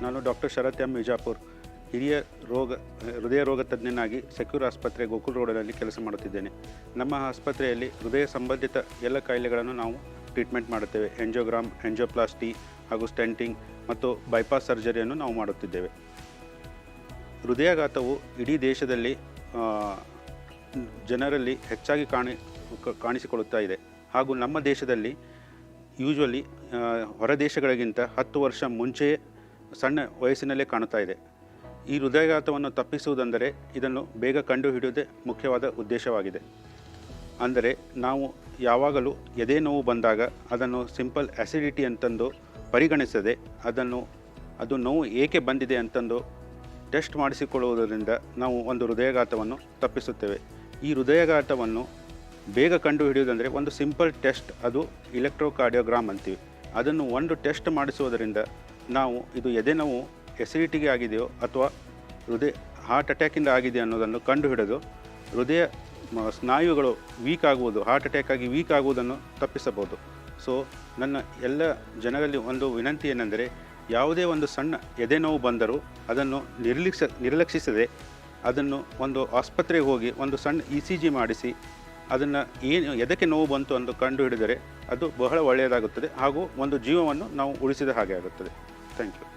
ನಾನು ಡಾಕ್ಟರ್ ಶರತ್ ಎಂ ವಿಜಾಪುರ್, ಹಿರಿಯ ಹೃದಯ ರೋಗ ತಜ್ಞನಾಗಿ ಸೆಕ್ಯೂರ್ ಆಸ್ಪತ್ರೆ ಗೋಕುಲ್ ರೋಡಲ್ಲಿ ಕೆಲಸ ಮಾಡುತ್ತಿದ್ದೇನೆ. ನಮ್ಮ ಆಸ್ಪತ್ರೆಯಲ್ಲಿ ಹೃದಯ ಸಂಬಂಧಿತ ಎಲ್ಲ ಕಾಯಿಲೆಗಳನ್ನು ನಾವು ಟ್ರೀಟ್ಮೆಂಟ್ ಮಾಡುತ್ತೇವೆ. ಎಂಜಿಯೋಗ್ರಾಮ್, ಎಂಜಿಯೋಪ್ಲಾಸ್ಟಿ ಹಾಗೂ ಸ್ಟೆಂಟಿಂಗ್ ಮತ್ತು ಬೈಪಾಸ್ ಸರ್ಜರಿಯನ್ನು ನಾವು ಮಾಡುತ್ತಿದ್ದೇವೆ. ಹೃದಯಾಘಾತವು ಇಡೀ ದೇಶದಲ್ಲಿ ಜನರಲ್ಲಿ ಹೆಚ್ಚಾಗಿ ಕಾಣಿಸಿಕೊಳ್ಳುತ್ತಾ ಇದೆ. ಹಾಗೂ ನಮ್ಮ ದೇಶದಲ್ಲಿ ಯೂಶ್ವಲಿ ಹೊರ ದೇಶಗಳಿಗಿಂತ 10 ವರ್ಷ ಮುಂಚೆಯೇ ಸಣ್ಣ ವಯಸ್ಸಿನಲ್ಲೇ ಕಾಣುತ್ತಾ ಇದೆ. ಈ ಹೃದಯಾಘಾತವನ್ನು ತಪ್ಪಿಸುವುದೆಂದರೆ ಇದನ್ನು ಬೇಗ ಕಂಡುಹಿಡಿಯುವುದೇ ಮುಖ್ಯವಾದ ಉದ್ದೇಶವಾಗಿದೆ. ಅಂದರೆ ನಾವು ಯಾವಾಗಲೂ ಎದೆ ನೋವು ಬಂದಾಗ ಅದನ್ನು ಸಿಂಪಲ್ ಆ್ಯಸಿಡಿಟಿ ಅಂತಂದು ಪರಿಗಣಿಸದೆ ಅದು ನೋವು ಏಕೆ ಬಂದಿದೆ ಅಂತಂದು ಟೆಸ್ಟ್ ಮಾಡಿಸಿಕೊಳ್ಳುವುದರಿಂದ ನಾವು ಒಂದು ಹೃದಯಾಘಾತವನ್ನು ತಪ್ಪಿಸುತ್ತೇವೆ. ಈ ಹೃದಯಾಘಾತವನ್ನು ಬೇಗ ಕಂಡುಹಿಡಿಯುವುದಂದರೆ ಒಂದು ಸಿಂಪಲ್ ಟೆಸ್ಟ್, ಅದು ಇಲೆಕ್ಟ್ರೋಕಾರ್ಡಿಯೋಗ್ರಾಮ್ ಅಂತೀವಿ. ಅದನ್ನು ಒಂದು ಟೆಸ್ಟ್ ಮಾಡಿಸುವುದರಿಂದ ನಾವು ಇದು ಎದೆ ನೋವು ಎಸಿಡಿಟಿಗೆ ಆಗಿದೆಯೋ ಅಥವಾ ಹಾರ್ಟ್ ಅಟ್ಯಾಕಿಂದ ಆಗಿದೆ ಅನ್ನೋದನ್ನು ಕಂಡುಹಿಡಿದು ಹೃದಯ ಸ್ನಾಯುಗಳು ವೀಕ್ ಆಗುವುದು, ಹಾರ್ಟ್ ಅಟ್ಯಾಕ್ ಆಗಿ ವೀಕ್ ಆಗುವುದನ್ನು ತಪ್ಪಿಸಬಹುದು. ಸೊ ನನ್ನ ಎಲ್ಲ ಜನರಲ್ಲಿ ಒಂದು ವಿನಂತಿ ಏನೆಂದರೆ, ಯಾವುದೇ ಒಂದು ಸಣ್ಣ ಎದೆ ನೋವು ಬಂದರೂ ಅದನ್ನು ನಿರ್ಲಕ್ಷಿಸದೆ ಅದನ್ನು ಒಂದು ಆಸ್ಪತ್ರೆಗೆ ಹೋಗಿ ಒಂದು ಸಣ್ಣ ECG ಮಾಡಿಸಿ ಅದನ್ನು ಎದಕ್ಕೆ ನೋವು ಬಂತು ಅಂತ ಕಂಡುಹಿಡಿದರೆ ಅದು ಬಹಳ ಒಳ್ಳೆಯದಾಗುತ್ತದೆ ಹಾಗೂ ಒಂದು ಜೀವವನ್ನು ನಾವು ಉಳಿಸಿದ ಹಾಗೆ ಆಗುತ್ತದೆ. Thank you.